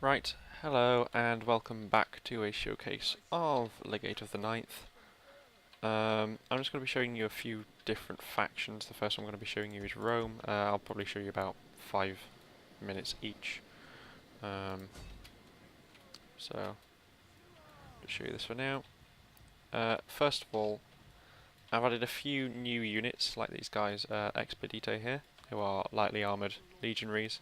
Right, hello and welcome back to a showcase of Legate of the Ninth. I'm just going to be showing you a few different factions. The first one I'm going to be showing you is Rome. I'll probably show you about 5 minutes each. So, just show you this for now. First of all, I've added a few new units, like these guys, Expedite here, who are lightly armoured legionaries.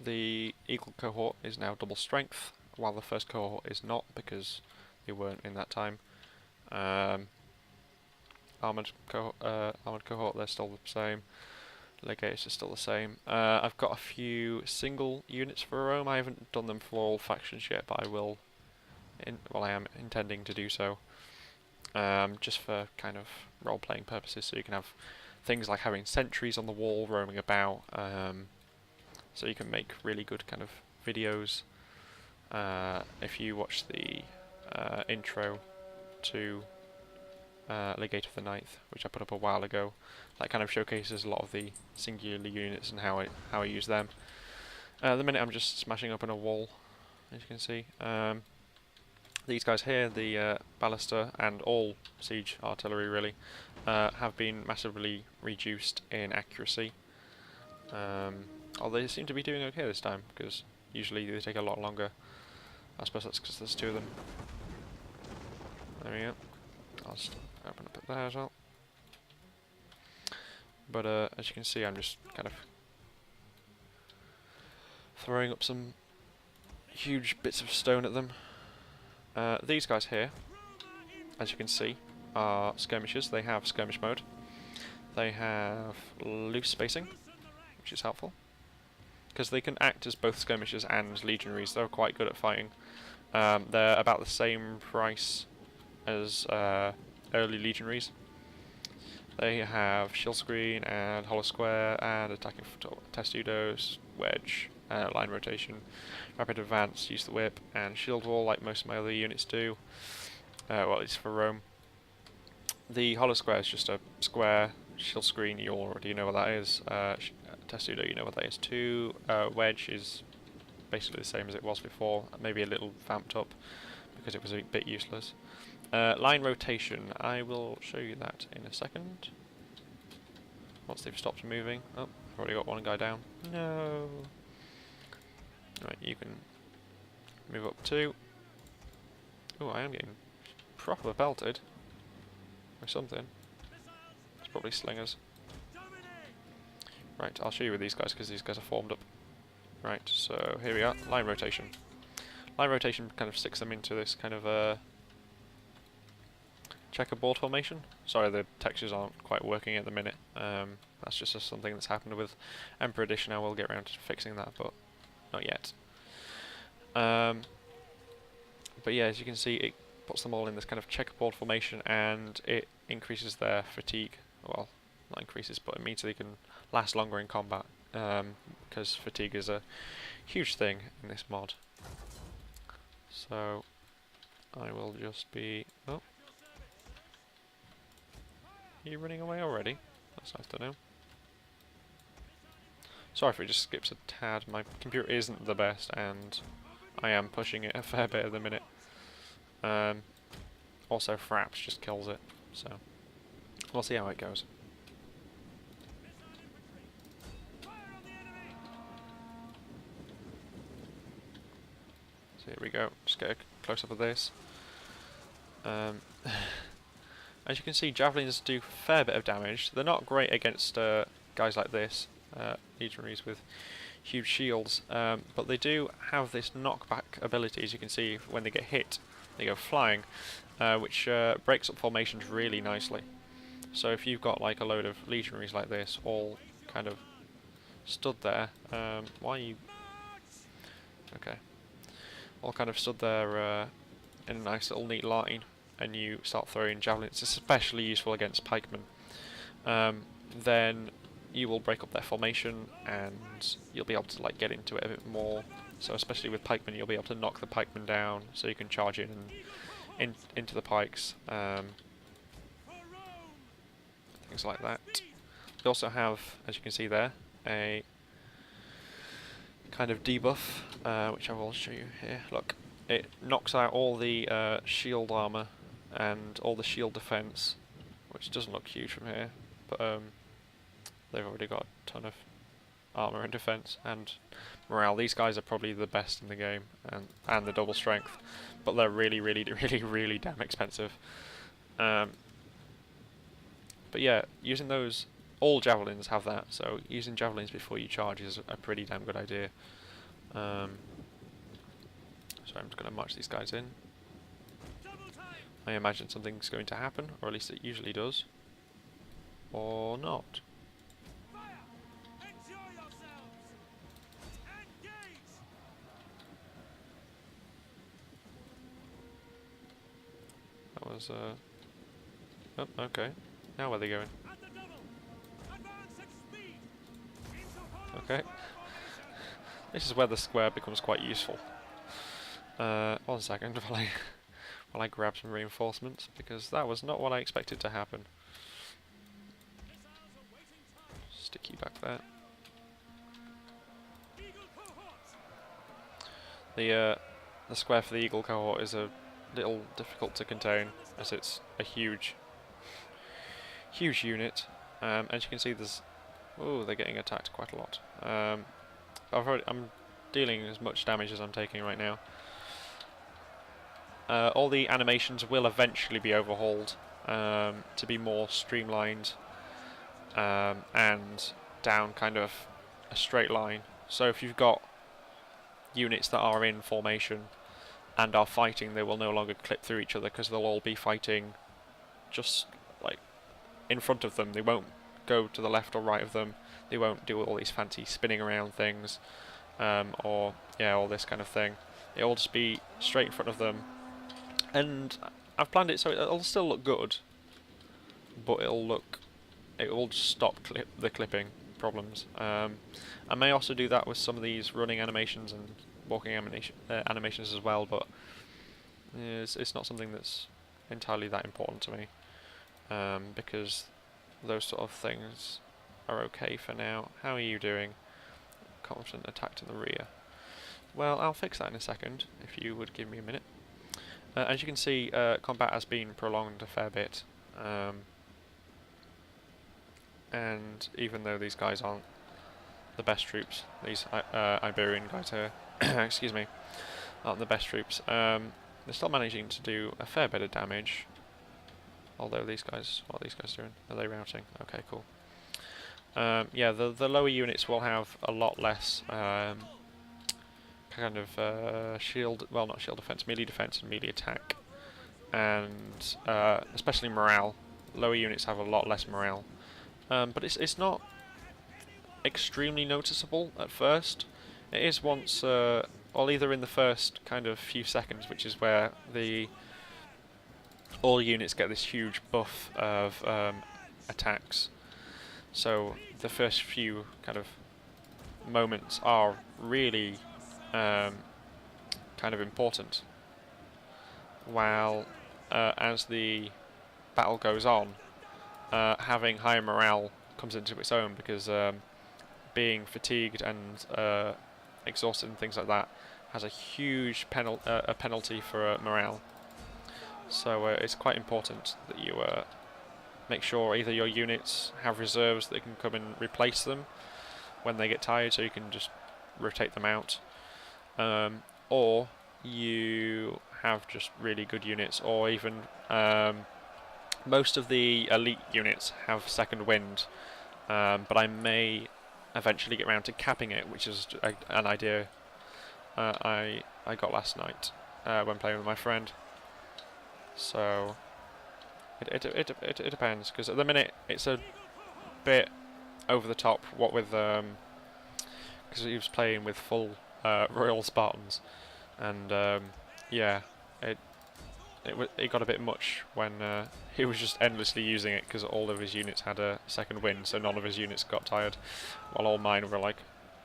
The Eagle cohort is now double strength, while the first cohort is not because they weren't in that time. Armoured cohort, they're still the same. Legates are still the same. I've got a few single units for Rome. I haven't done them for all factions yet, but I will. I am intending to do so. Just for kind of role-playing purposes, so you can have things like having sentries on the wall roaming about. So you can make really good kind of videos. If you watch the intro to Legate of the Ninth, which I put up a while ago, that kind of showcases a lot of the singular units and how I use them. At the minute I'm just smashing up in a wall, as you can see. These guys here, the ballista and all siege artillery really, have been massively reduced in accuracy. Although they seem to be doing okay this time, because usually they take a lot longer. I suppose that's because there's 2 of them. There we go. I'll just open up it there as well. But as you can see, I'm just kind of throwing up some huge bits of stone at them. These guys here, as you can see, are skirmishers. They have skirmish mode. They have loose spacing, which is helpful, because they can act as both skirmishers and legionaries. They're quite good at fighting. They're about the same price as early legionaries. They have shield screen and hollow square and attacking testudos, wedge, line rotation, rapid advance, use the whip, and shield wall like most of my other units do. Well, at least for Rome. The hollow square is just a square. Shield screen, you already know what that is. Testudo, you know what that is too. Wedge is basically the same as it was before, maybe a little vamped up because it was a bit useless. Line rotation, I will show you that in a second. Once they've stopped moving. Oh, I've already got one guy down. No. Right, you can move up 2. Oh, I am getting proper belted or something. It's probably slingers. Right, I'll show you with these guys because these guys are formed up. Right, so here we are, line rotation. Line rotation kind of sticks them into this kind of checkerboard formation. Sorry, the textures aren't quite working at the minute. That's just something that's happened with Emperor Edition. I will get around to fixing that, but not yet. But yeah, as you can see, it puts them all in this kind of checkerboard formation, and it increases their fatigue. Well, not increases, but it means they can last longer in combat, because fatigue is a huge thing in this mod. So I will just be... Oh, are you running away already? That's nice to know. Sorry if it just skips a tad. My computer isn't the best, and I am pushing it a fair bit at the minute. Also, Fraps just kills it, so we'll see how it goes. So here we go, just get a close-up of this. As you can see, javelins do a fair bit of damage. They're not great against guys like this, legionaries with huge shields, but they do have this knockback ability. As you can see, when they get hit, they go flying, which breaks up formations really nicely. So if you've got like a load of legionaries like this, all kind of stood there, why are you... Okay. All kind of stood there in a nice little neat line, and you start throwing javelins. It's especially useful against pikemen. Then you will break up their formation, and you'll be able to like get into it a bit more. So especially with pikemen, you'll be able to knock the pikemen down, so you can charge in and into the pikes. Things like that. We also have, as you can see there, a kind of debuff, which I will show you here. Look, it knocks out all the shield armor and all the shield defense, which doesn't look huge from here, but they've already got a ton of armor and defense and morale. These guys are probably the best in the game, and the double strength, but they're really, really, really, really damn expensive. But yeah, using those, all javelins have that, so using javelins before you charge is a pretty damn good idea. So I'm just going to march these guys in. I imagine something's going to happen, or at least it usually does. Or not. That was, oh, okay. Now where are they going? Okay. This is where the square becomes quite useful. 1 second while I grab some reinforcements, because that was not what I expected to happen. Stick you back there. The square for the Eagle cohort is a little difficult to contain, as it's a huge unit. As you can see, there's they're getting attacked quite a lot. I'm dealing as much damage as I'm taking right now. All the animations will eventually be overhauled to be more streamlined and down kind of a straight line. So if you've got units that are in formation and are fighting, they will no longer clip through each other, because they'll all be fighting just like in front of them. They won't go to the left or right of them. They won't do all these fancy spinning around things, or yeah, all this kind of thing. It'll just be straight in front of them. And I've planned it so it'll still look good, but it will just stop the clipping problems. I may also do that with some of these running animations and walking animations as well, but it's not something that's entirely that important to me, because those sort of things are okay for now. How are you doing? Confident attacked in the rear. Well, I'll fix that in a second, if you would give me a minute. As you can see, combat has been prolonged a fair bit, and even though these guys aren't the best troops, these Iberian guys here, excuse me, aren't the best troops, they're still managing to do a fair bit of damage. Although these guys, what are these guys doing? Are they routing? Okay, cool. Yeah, the lower units will have a lot less kind of shield, well, not shield defense, melee defense and melee attack, and especially morale. Lower units have a lot less morale, but it's not extremely noticeable at first. It is once, or either in the first kind of few seconds, which is where all units get this huge buff of attacks. So the first few kind of moments are really kind of important, while as the battle goes on, having higher morale comes into its own, because being fatigued and exhausted and things like that has a huge penalty for morale. So it's quite important that you make sure either your units have reserves that can come and replace them when they get tired, so you can just rotate them out, or you have just really good units, or even most of the elite units have second wind, but I may eventually get around to capping it, which is an idea I got last night when playing with my friend. So it depends, because at the minute it's a bit over the top, what with because he was playing with full Royal Spartans, and yeah, it got a bit much when he was just endlessly using it, because all of his units had a second wind, so none of his units got tired, while all mine were like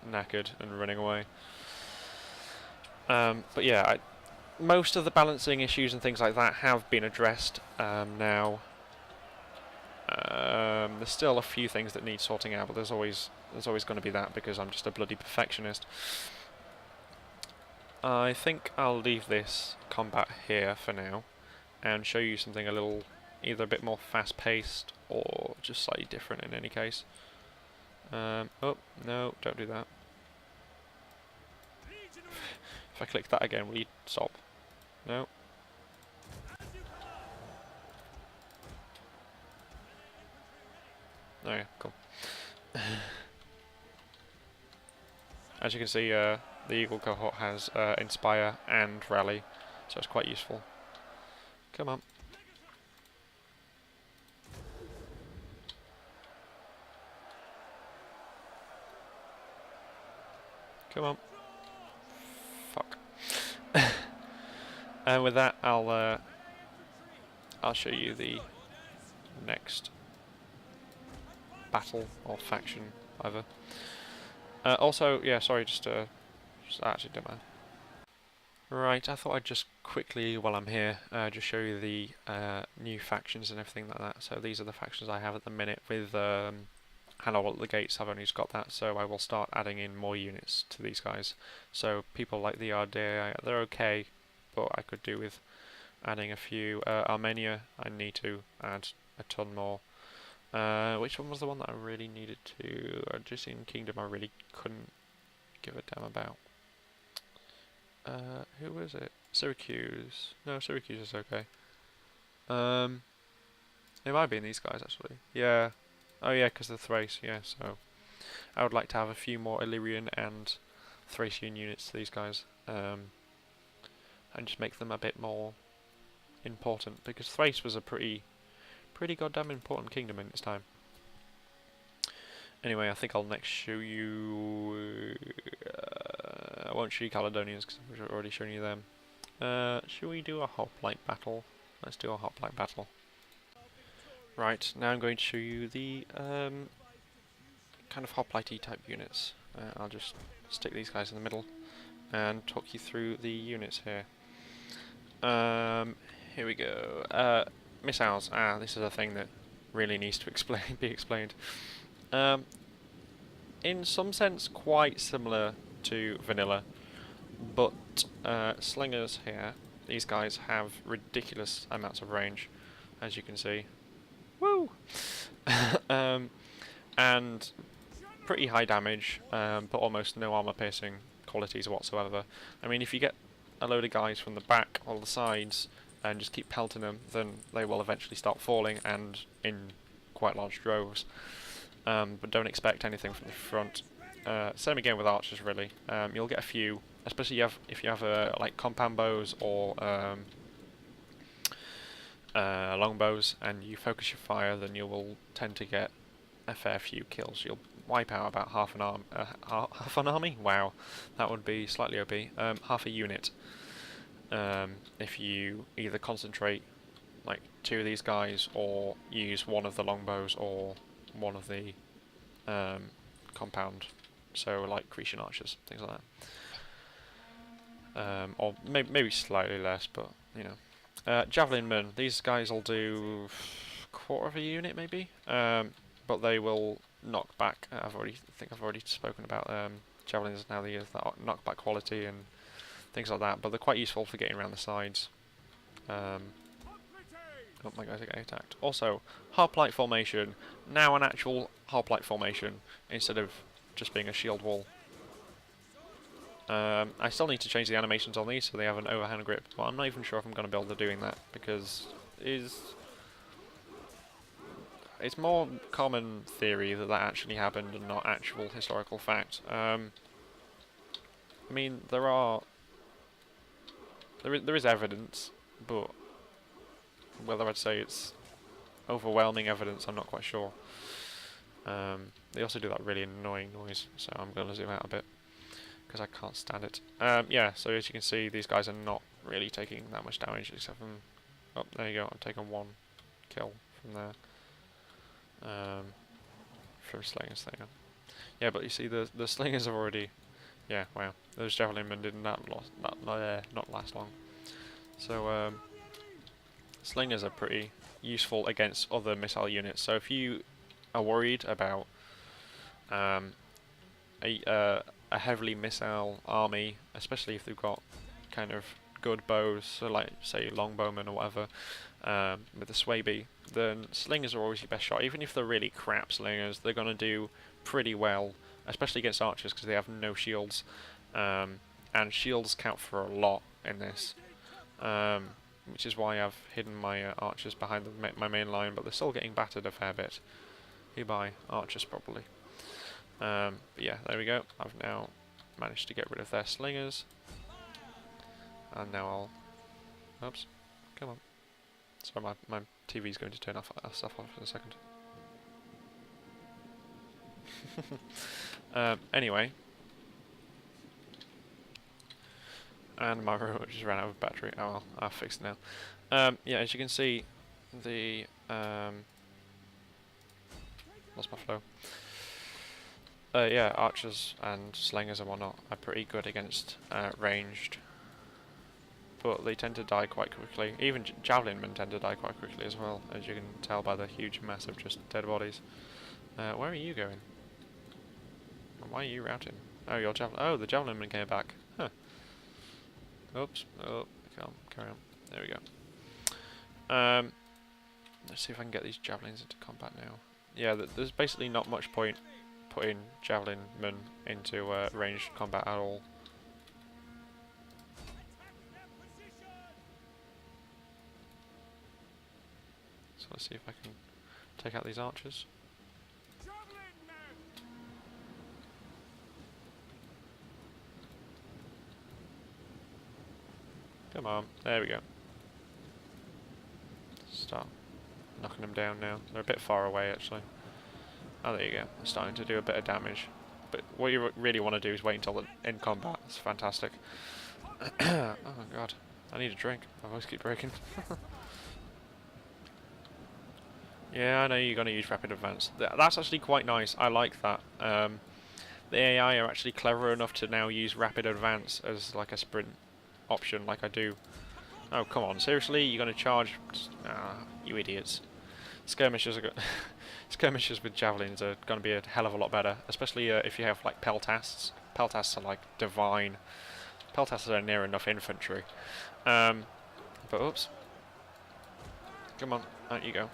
knackered and running away. But yeah, most of the balancing issues and things like that have been addressed now. There's still a few things that need sorting out, but there's always going to be that because I'm just a bloody perfectionist. I think I'll leave this combat here for now and show you something a little, either a bit more fast-paced or just slightly different in any case. Oh, no, don't do that. If I click that again, will you stop? No. Oh yeah, cool. As you can see, the Eagle cohort has Inspire and Rally, so it's quite useful. Come on. Come on. Fuck. And with that, I'll show you the next battle or faction, either. Also, yeah, sorry, just actually don't mind. Right, I thought I'd just quickly, while I'm here, just show you the new factions and everything like that. So these are the factions I have at the minute with Hannibal at the gates. I've only just got that, so I will start adding in more units to these guys. So people like the RDA, they're okay, but I could do with adding a few. Armenia, I need to add a ton more. Which one was the one that I really needed to? Just in Kingdom, I really couldn't give a damn about. Who was it? Syracuse. No, Syracuse is okay. It might be in these guys actually. Yeah. Oh yeah, because the Thrace. Yeah. So I would like to have a few more Illyrian and Thracian units to these guys, and just make them a bit more important, because Thrace was a pretty goddamn important kingdom in its time. Anyway, I think I'll next show you. I won't show you Caledonians because I've already shown you them. Should we do a hoplite battle? Let's do a hoplite battle. Right, now I'm going to show you the kind of hoplite-y type units. I'll just stick these guys in the middle and talk you through the units here. Here we go. Missiles. This is a thing that really needs to be explained. In some sense, quite similar to vanilla, but slingers here, these guys have ridiculous amounts of range, as you can see. Woo! And pretty high damage, but almost no armor piercing qualities whatsoever. I mean, if you get a load of guys from the back or the sides and just keep pelting them, then they will eventually start falling, and in quite large droves. But don't expect anything from the front. Same again with archers, really. You'll get a few, especially if you have like compound bows or longbows, and you focus your fire, then you will tend to get a fair few kills. You'll wipe out about half an army. Wow, that would be slightly OP. Half a unit. If you either concentrate like 2 of these guys, or use one of the longbows or one of the compound, so like Grecian archers, things like that. Or maybe slightly less, but you know. Javelin men, these guys will do quarter of a unit maybe, but they will knock back. I think I've already spoken about javelins and how they use that knockback quality and things like that, but they're quite useful for getting around the sides. Oh, my guys are getting attacked. Also, hoplite formation, now an actual hoplite formation, instead of just being a shield wall. I still need to change the animations on these so they have an overhand grip, but I'm not even sure if I'm going to be able to doing that, because it's more common theory that actually happened and not actual historical fact. I mean, there is evidence, but whether I'd say it's overwhelming evidence, I'm not quite sure. They also do that really annoying noise, so I'm going to zoom out a bit because I can't stand it. Yeah, so as you can see, these guys are not really taking that much damage, except from... Oh, there you go, I'm taking 1 kill from there. From slingers thing. Yeah, but you see, the slingers have already... Yeah, wow. Those javelin men did not last long. So, slingers are pretty useful against other missile units. So if you are worried about a heavily missile army, especially if they've got kind of good bows, so like say longbowmen or whatever, with the Swaby, then slingers are always your best shot. Even if they're really crap slingers, they're going to do pretty well, especially against archers because they have no shields, and shields count for a lot in this, which is why I've hidden my archers behind my main line, but they're still getting battered a fair bit. By archers probably. But yeah, there we go. I've now managed to get rid of their slingers, and now I'll... Oops, come on. Sorry, my TV's going to turn off stuff off in a second. Anyway, and my remote just ran out of battery. Oh well, I'll fix it now. Yeah, as you can see, the lost my flow. Yeah, archers and slingers and whatnot are pretty good against ranged, but they tend to die quite quickly. Even javelin men tend to die quite quickly as well, as you can tell by the huge mass of just dead bodies. Where are you going? Why are you routing? Oh, your javelin. Oh, the javelin men came back. Huh. Oops. Oh, carry on. There we go. Let's see if I can get these javelins into combat now. Yeah, there's basically not much point putting javelin men into ranged combat at all. So let's see if I can take out these archers. Come on, there we go. Start knocking them down now. They're a bit far away actually. Oh, there you go. They're starting to do a bit of damage. But what you really want to do is wait until they're in combat. It's fantastic. Oh my god. I need a drink. My voice keeps breaking. Yeah, I know you're going to use rapid advance. That's actually quite nice. I like that. The AI are actually clever enough to now use rapid advance as like a sprint option like I do. Oh, come on. Seriously? You're going to charge? You idiots. Skirmishers are skirmishers with javelins are going to be a hell of a lot better, especially if you have like peltasts. Peltasts are like divine. Peltasts are near enough infantry. But oops. Come on, out you go.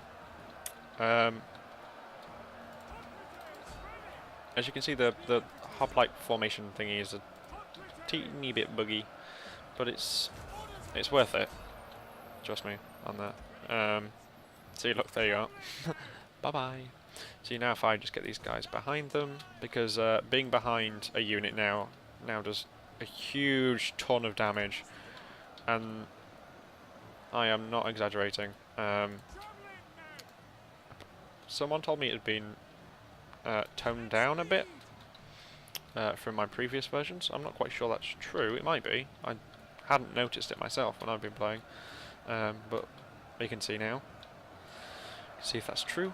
As you can see, the hoplite formation thingy is a teeny bit buggy, but it's worth it. Trust me on that. See, look, there you are. Bye-bye. See, now if I just get these guys behind them, because being behind a unit now does a huge ton of damage, and I am not exaggerating. Someone told me it had been toned down a bit from my previous versions. I'm not quite sure that's true. It might be. I hadn't noticed it myself when I've been playing, but we can see now. See if that's true.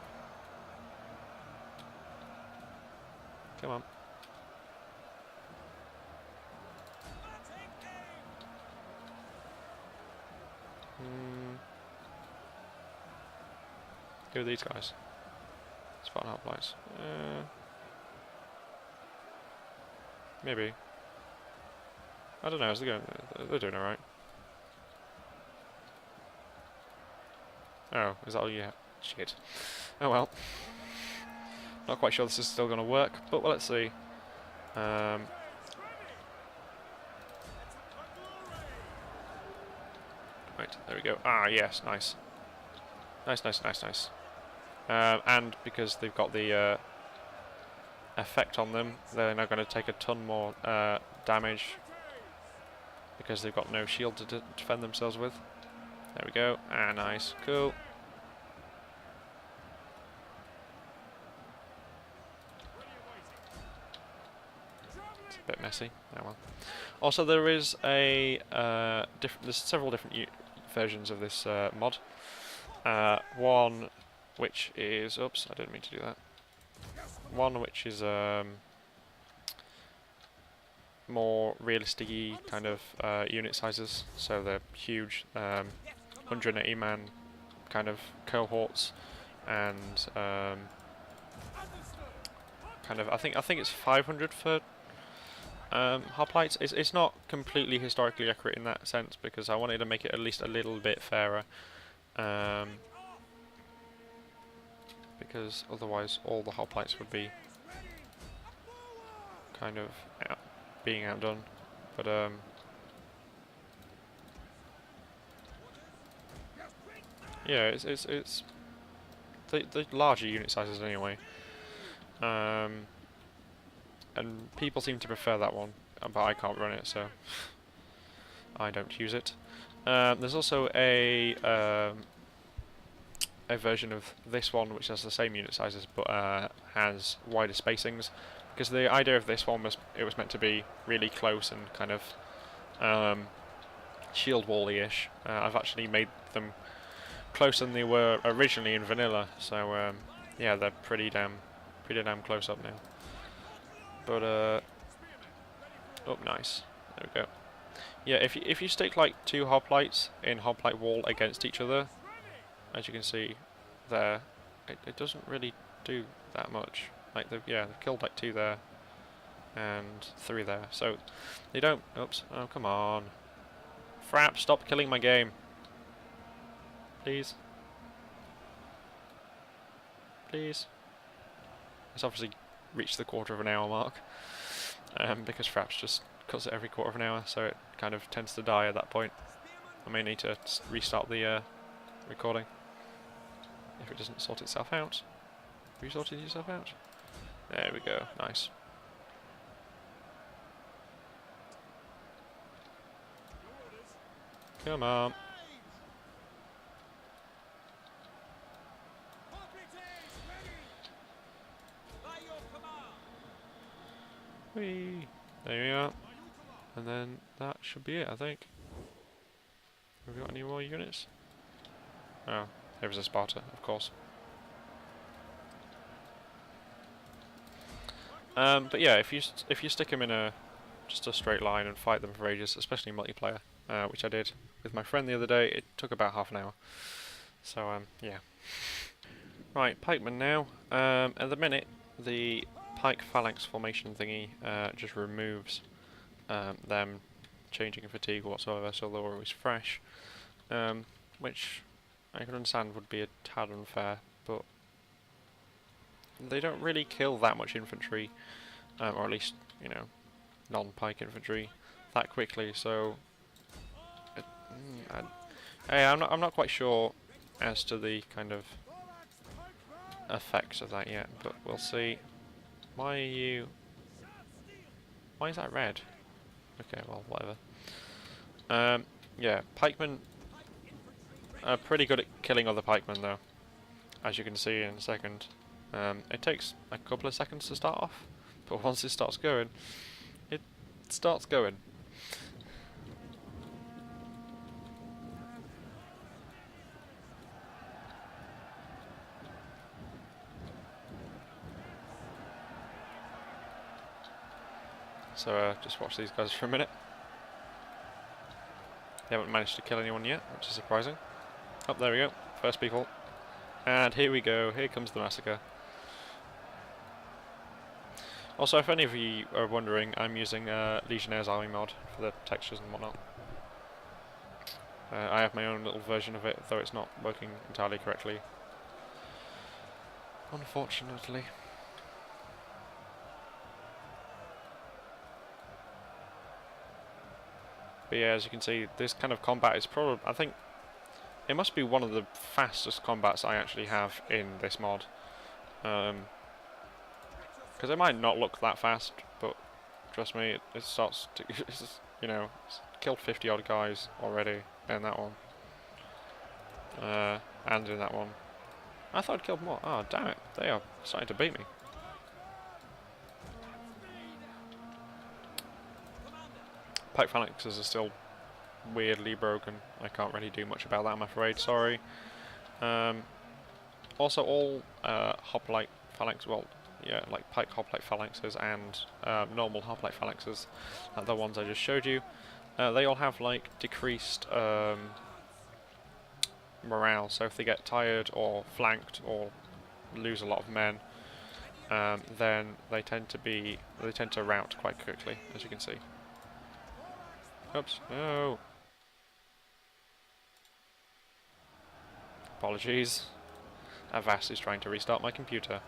Come on. Who are these guys? Spartan hoplites. Maybe. I don't know. Is they going? They're doing alright. Oh, is that all you have? Shit. Oh well. Not quite sure this is still going to work, but well, let's see. Right, there we go. Ah, yes, nice. Nice. And because they've got the effect on them, they're now going to take a ton more damage because they've got no shield to defend themselves with. There we go. Ah, nice. Cool. Bit messy. Oh well. Also, there is a there's several different versions of this mod. One which is oops, I didn't mean to do that. One which is more realistic-y kind of unit sizes, so they're huge, 180 man kind of cohorts, and kind of I think it's 500 for hoplites. It's not completely historically accurate in that sense because I wanted to make it at least a little bit fairer, because otherwise all the hoplites would be kind of being outdone. But yeah, it's the larger unit sizes anyway, and people seem to prefer that one, but I can't run it, so I don't use it. There's also a version of this one which has the same unit sizes but has wider spacings, because the idea of this one was it was meant to be really close and kind of shield wall-y-ish. I've actually made them closer than they were originally in vanilla, so yeah, they're pretty damn close up now. But oh, nice. There we go. Yeah, if you stick like two hoplites in hoplite wall against each other, as you can see there, it doesn't really do that much. Like they've killed like 2 there and 3 there, so they don't. Oops! Oh, come on, Frap! Stop killing my game, please. Please. It's obviously reached the quarter-of-an-hour mark, because Fraps just cuts it every quarter of an hour, so it kind of tends to die at that point. I may need to restart the recording if it doesn't sort itself out. Have you sorted yourself out? There we go. Nice. Come on. Whee! There we are. And then that should be it, I think. Have we got any more units? Oh, there's a Sparta, of course. But yeah, if you stick them in just a straight line and fight them for ages, especially in multiplayer, which I did with my friend the other day, it took about half an hour. So yeah. Right, pikemen now. At the minute, the pike phalanx formation thingy just removes them changing fatigue or whatsoever, so they're always fresh, which I can understand would be a tad unfair, but they don't really kill that much infantry, or at least, you know, non-pike infantry that quickly. So, I'm not quite sure as to the kind of effects of that yet, but we'll see. Why is that red? Okay, well, whatever. Yeah, pikemen are pretty good at killing other pikemen, though, as you can see in a second. It takes a couple of seconds to start off, but once it starts going, it starts going. So just watch these guys for a minute. They haven't managed to kill anyone yet, which is surprising. Oh, there we go. First people. And here we go. Here comes the massacre. Also, if any of you are wondering, I'm using Legionnaire's Army mod for the textures and whatnot. I have my own little version of it, though it's not working entirely correctly, unfortunately. But yeah, as you can see, this kind of combat is probably, I think, it must be one of the fastest combats I actually have in this mod. Because it might not look that fast, but trust me, it starts to, you know, it's killed 50 odd guys already in that one. And in that one. I thought I'd killed more. Oh, damn it. They are starting to beat me. Pike phalanxes are still weirdly broken. I can't really do much about that, I'm afraid. Sorry. Also, all hoplite phalanx, well, yeah, like pike hoplite phalanxes and normal hoplite phalanxes, like the ones I just showed you, they all have like decreased morale. So if they get tired or flanked or lose a lot of men, then they tend to rout quite quickly, as you can see. Oops, no. Apologies. Avast is trying to restart my computer.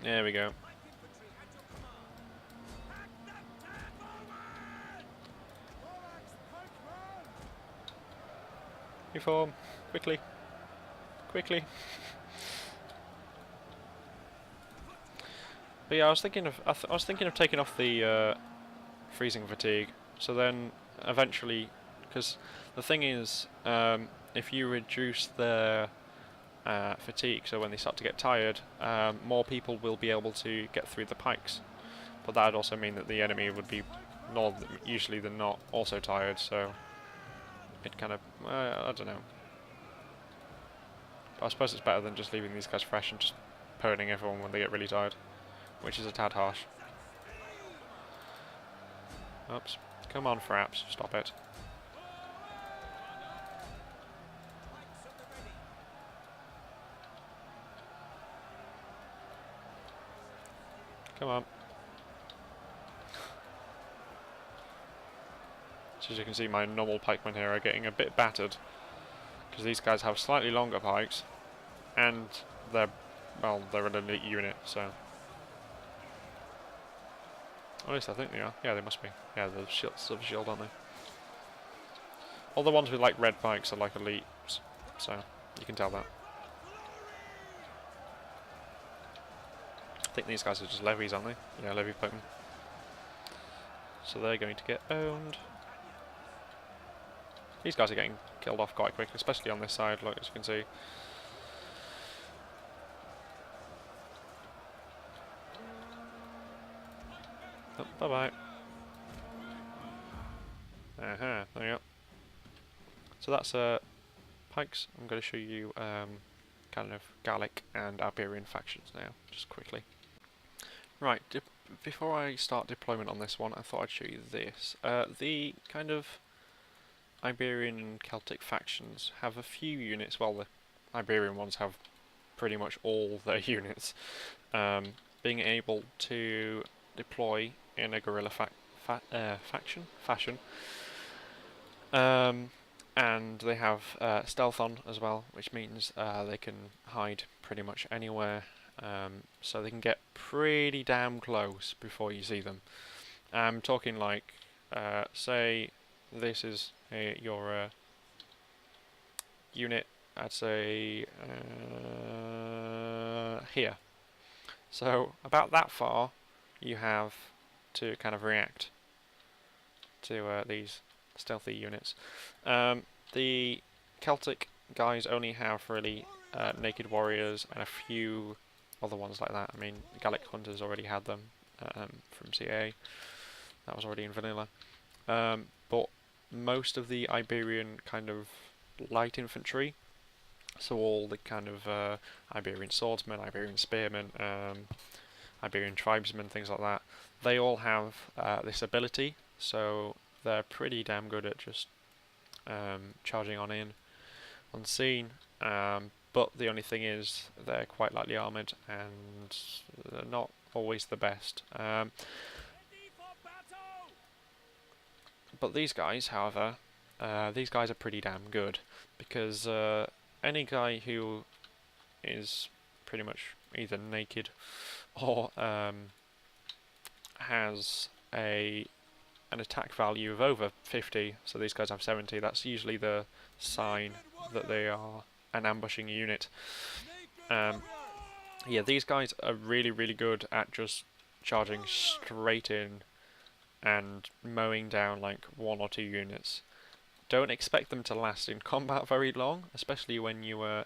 There we go. Reform, quickly, quickly. But yeah, I was thinking of taking off the freezing fatigue. So then, eventually, because the thing is, if you reduce their fatigue, so when they start to get tired, more people will be able to get through the pikes. But that would also mean that the enemy would be more usually than not also tired. So it kind of, I don't know. But I suppose it's better than just leaving these guys fresh and just pwning everyone when they get really tired, which is a tad harsh. Oops. Come on, Fraps, stop it. Come on. So as you can see, my normal pikemen here are getting a bit battered, because these guys have slightly longer pikes, and they're an elite unit, so... At least I think they are. Yeah, they must be. Yeah, they're silver shield, aren't they? All the ones with like red pikes are like elites, so you can tell that. I think these guys are just levies, aren't they? Yeah, levy pikemen. So they're going to get owned. These guys are getting killed off quite quick, especially on this side, like as you can see. Oh, bye-bye. There you go. So that's pikes. I'm going to show you kind of Gallic and Iberian factions now, just quickly. Right, before I start deployment on this one, I thought I'd show you this. The kind of Iberian and Celtic factions have a few units. Well, the Iberian ones have pretty much all their units. Being able to deploy in a guerrilla fashion. And they have stealth on as well, which means they can hide pretty much anywhere. So they can get pretty damn close before you see them. I'm talking like, say this is your unit, I'd say here. So about that far you have to kind of react to these stealthy units. The Celtic guys only have really naked warriors and a few other ones like that. I mean, Gallic hunters already had them from CA. That was already in vanilla. But most of the Iberian kind of light infantry, so all the kind of Iberian swordsmen, Iberian spearmen, Iberian tribesmen, things like that, they all have this ability, so they're pretty damn good at just charging on in unseen. But the only thing is they're quite lightly armoured and they're not always the best. But these guys, however, these guys are pretty damn good, because any guy who is pretty much either naked or has an attack value of over 50, so these guys have 70, that's usually the sign that they are an ambushing unit. Yeah, these guys are really, really good at just charging straight in and mowing down like 1 or 2 units. Don't expect them to last in combat very long, especially when you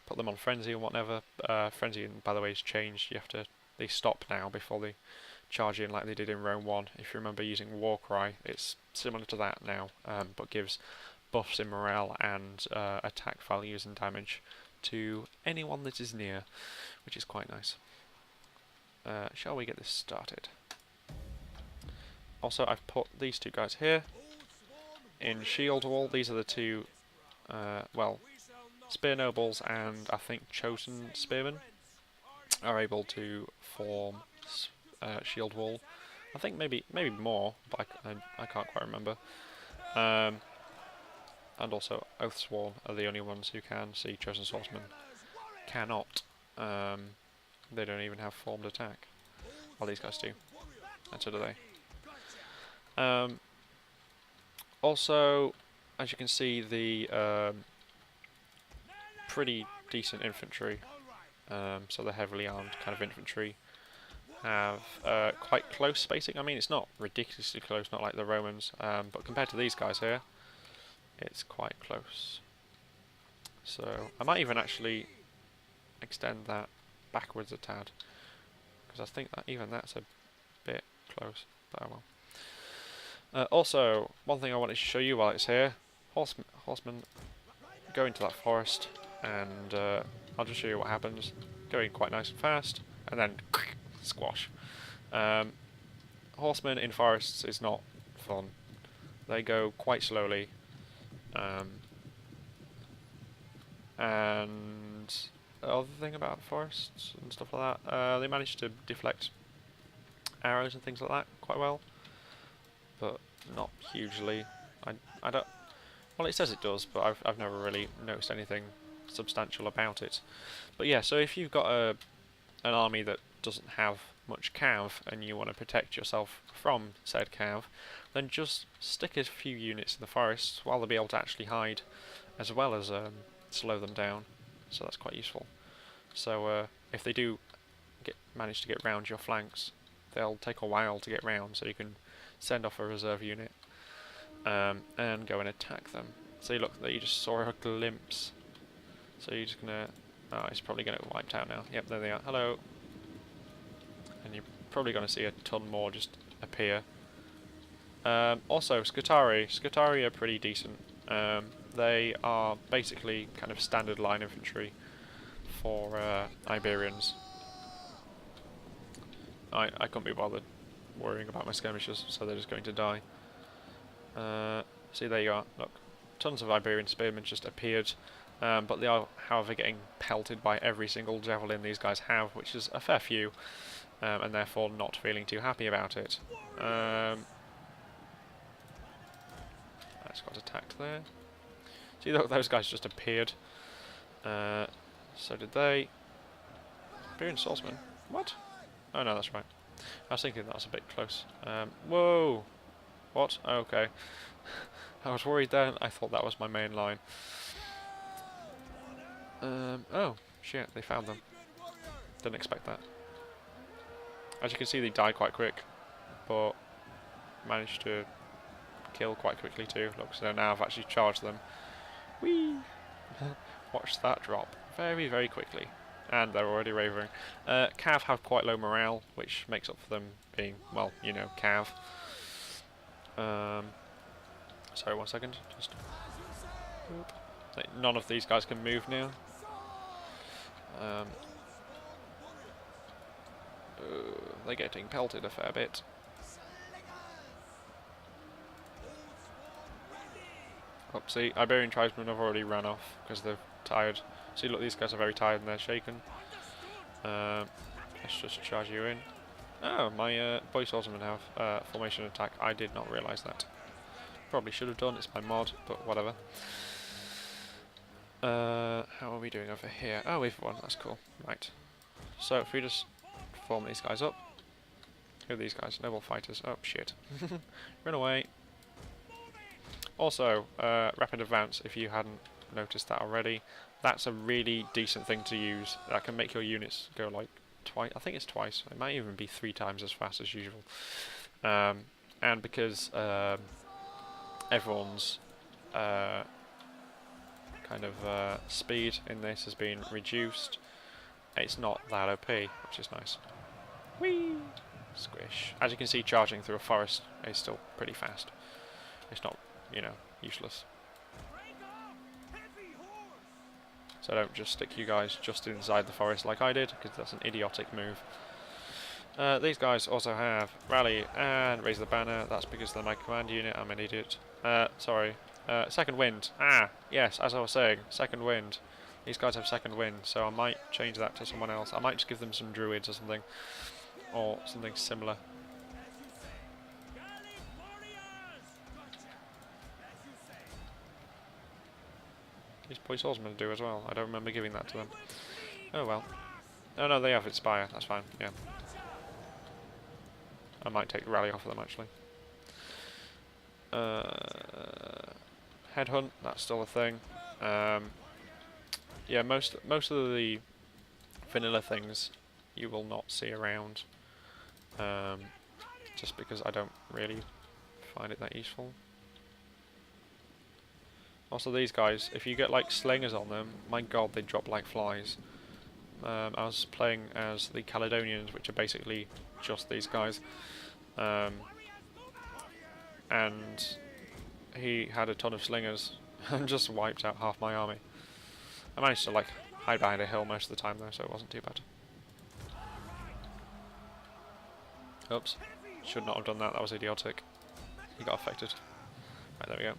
put them on frenzy and whatever. Frenzy, by the way, has changed. They stop now before they charge in like they did in Rome 1. If you remember using Warcry, it's similar to that now, but gives buffs in morale and attack values and damage to anyone that is near, which is quite nice. Shall we get this started? Also, I've put these two guys here in shield wall. These are the two, well, spear nobles and I think chosen spearmen are able to form shield wall. I think maybe more, but I can't quite remember. And also Oathsworn are the only ones who can. See, chosen swordsmen cannot. They don't even have formed attack. Well, these guys do, and so do they. Also, as you can see, the pretty decent infantry, so the heavily armed kind of infantry, have quite close spacing. I mean, it's not ridiculously close, not like the Romans, but compared to these guys here, it's quite close. So I might even actually extend that backwards a tad, because I think that even that's a bit close, but oh well. Also, one thing I wanted to show you while it's here, horsemen go into that forest, and I'll just show you what happens. Going quite nice and fast, and then squash. Horsemen in forests is not fun. They go quite slowly, and the other thing about forests and stuff like that, they manage to deflect arrows and things like that quite well, but not hugely. I don't. Well, it says it does, but I've never really noticed anything substantial about it. But yeah, so if you've got an army that doesn't have much cav and you want to protect yourself from said cav, then just stick a few units in the forest while they'll be able to actually hide, as well as slow them down. So that's quite useful. So if they do manage to get round your flanks, they'll take a while to get round, so you can send off a reserve unit and go and attack them. So you look, you just saw a glimpse. So you're just gonna, oh, it's probably gonna get wiped out now. Yep, there they are. Hello. And you're probably gonna see a ton more just appear. Also, Scutari are pretty decent. They are basically kind of standard line infantry for Iberians. I couldn't be bothered worrying about my skirmishers, so they're just going to die. See, there you are. Look, tons of Iberian spearmen just appeared, but they are, however, getting pelted by every single javelin these guys have, which is a fair few, and therefore not feeling too happy about it. I just got attacked there. See, look, those guys just appeared. So did they. Iberian swordsman? What? Oh no, that's right. I was thinking that was a bit close. Whoa! What? Oh, okay. I was worried then. I thought that was my main line. Oh, shit, they found them. Didn't expect that. As you can see, they die quite quick, but managed to kill quite quickly too. Look, so now I've actually charged them. Whee! Watch that drop very, very quickly. And they're already ravering. Cav have quite low morale, which makes up for them being, well, you know, Cav. Sorry, 1 second. Just. None of these guys can move now. They're getting pelted a fair bit. Oh, see, Iberian tribesmen have already run off because they're tired. See, look, these guys are very tired and they're shaken. Let's just charge you in. Oh, my boy swordsmen have formation attack. I did not realise that. Probably should have done, it's my mod, but whatever. How are we doing over here? Oh, we've won, that's cool. Right. So, if we just form these guys up. Who are these guys? Noble fighters. Oh, shit. Run away. Also, rapid advance, if you hadn't noticed that already. That's a really decent thing to use. That can make your units go like twice. I think it's twice. It might even be 3 times as fast as usual. And because everyone's kind of speed in this has been reduced, it's not that OP, which is nice. Whee! Squish. As you can see, charging through a forest is still pretty fast. It's not, you know, useless. So don't just stick you guys just inside the forest like I did, because that's an idiotic move. These guys also have rally and raise the banner. That's because they're my command unit. I'm an idiot. Sorry. Second wind. Ah, yes, as I was saying, second wind. These guys have second wind, so I might change that to someone else. I might just give them some druids or something similar. These police swordsmen do as well. I don't remember giving that to them. Oh well. Oh no, they have Inspire. That's fine. Yeah. I might take the rally off of them actually. Headhunt. That's still a thing. Yeah, most of the vanilla things you will not see around. Just because I don't really find it that useful. Also these guys, if you get like slingers on them, my god, they drop like flies. I was playing as the Caledonians, which are basically just these guys. And he had a ton of slingers and just wiped out half my army. I managed to like hide behind a hill most of the time though, so it wasn't too bad. Oops. Should not have done that, that was idiotic. He got affected. Right, there we go.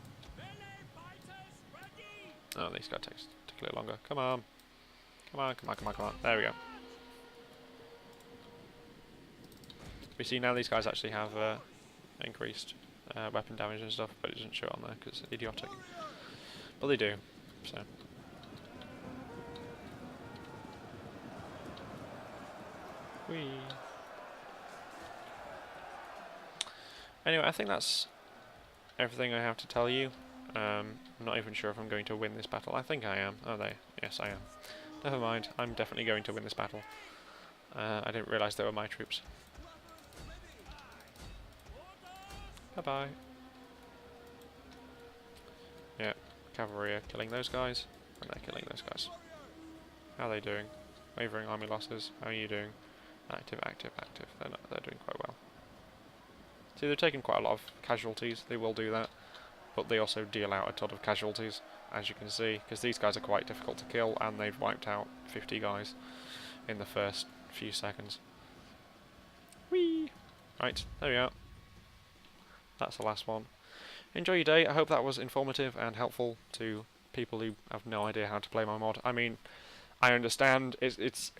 Oh, this guy takes a little longer. Come on. Come on, come on, come on, come on. There we go. We see now these guys actually have increased weapon damage and stuff, but it doesn't show on there because it's idiotic. But they do, so. Whee. Anyway, I think that's everything I have to tell you. I'm not even sure if I'm going to win this battle. I think I am. Oh, yes, I am. Never mind. I'm definitely going to win this battle. I didn't realise they were my troops. Bye-bye. Yeah, cavalry are killing those guys, and they're killing those guys. How are they doing? Wavering army losses. How are you doing? Active, active, active. They're doing quite well. See, they're taking quite a lot of casualties. They will do that. But they also deal out a ton of casualties, as you can see, because these guys are quite difficult to kill, and they've wiped out 50 guys in the first few seconds. Whee! Right, there we are. That's the last one. Enjoy your day. I hope that was informative and helpful to people who have no idea how to play my mod. I mean, I understand it's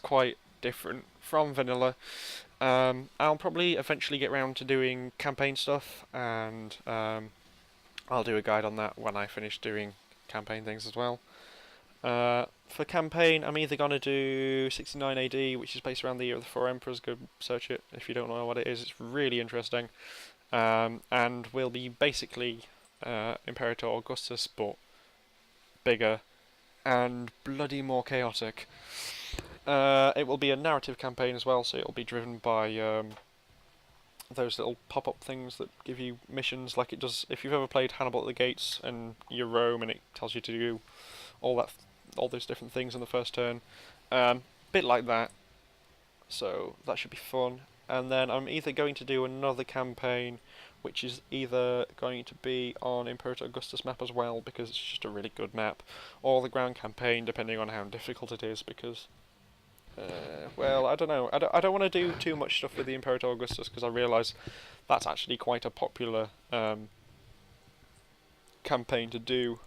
quite different from vanilla. I'll probably eventually get round to doing campaign stuff, and I'll do a guide on that when I finish doing campaign things as well. For campaign, I'm either going to do 69 AD, which is based around the Year of the Four Emperors. Go search it if you don't know what it is. It's really interesting. And will be basically Imperator Augustus, but bigger and bloody more chaotic. It will be a narrative campaign as well, so it will be driven by those little pop-up things that give you missions, like it does if you've ever played Hannibal at the Gates and you roam and it tells you to do all those different things in the first turn. Bit like that, so that should be fun. And then I'm either going to do another campaign, which is either going to be on Imperator Augustus map as well, because it's just a really good map, or the ground campaign, depending on how difficult it is, because well, I don't know. I don't want to do too much stuff with the Imperator Augustus, because I realise that's actually quite a popular campaign to do,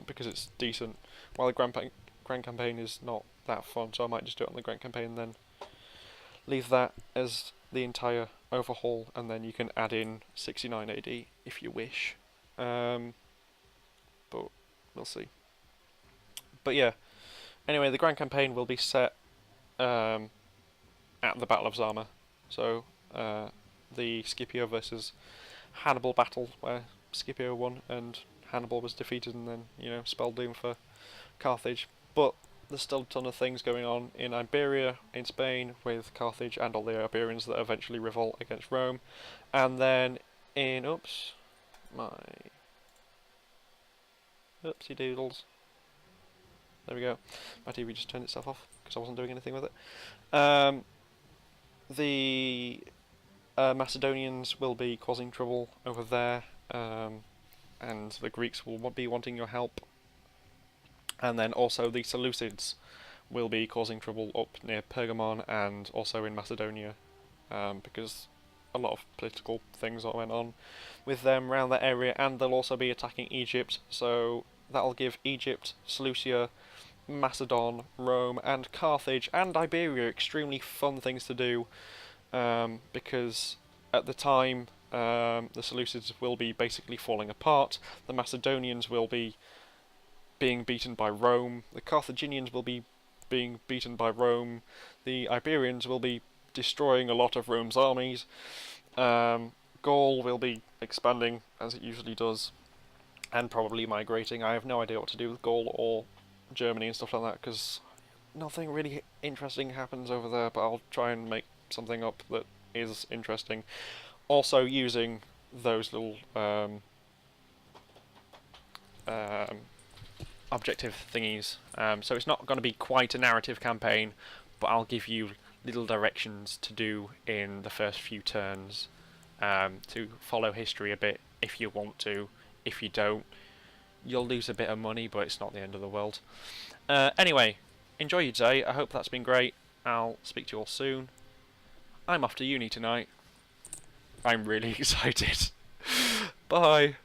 because it's decent, while the grand campaign is not that fun, so I might just do it on the grand campaign and then leave that as the entire overhaul, and then you can add in 69 AD if you wish. But we'll see. But yeah, anyway, the grand campaign will be set at the Battle of Zama. So the Scipio versus Hannibal battle, where Scipio won and Hannibal was defeated, and then, you know, spelled doom for Carthage. But there's still a ton of things going on in Iberia, in Spain, with Carthage and all the Iberians that eventually revolt against Rome. And then in, oopsie doodles. There we go. My TV just turned itself off because I wasn't doing anything with it. The Macedonians will be causing trouble over there, and the Greeks will be wanting your help. And then also the Seleucids will be causing trouble up near Pergamon and also in Macedonia. because a lot of political things that went on with them around that area, and they'll also be attacking Egypt, so that'll give Egypt, Seleucia, Macedon, Rome, and Carthage, and Iberia extremely fun things to do, because at the time the Seleucids will be basically falling apart, the Macedonians will be being beaten by Rome, the Carthaginians will be being beaten by Rome, the Iberians will be destroying a lot of Rome's armies, Gaul will be expanding as it usually does, and probably migrating. I have no idea what to do with Gaul or Germany and stuff like that, because nothing really interesting happens over there, but I'll try and make something up that is interesting. Also using those little objective thingies. So it's not going to be quite a narrative campaign, but I'll give you little directions to do in the first few turns, to follow history a bit if you want to. If you don't, you'll lose a bit of money, but it's not the end of the world. Anyway, enjoy your day. I hope that's been great. I'll speak to you all soon. I'm off to uni tonight. I'm really excited. Bye.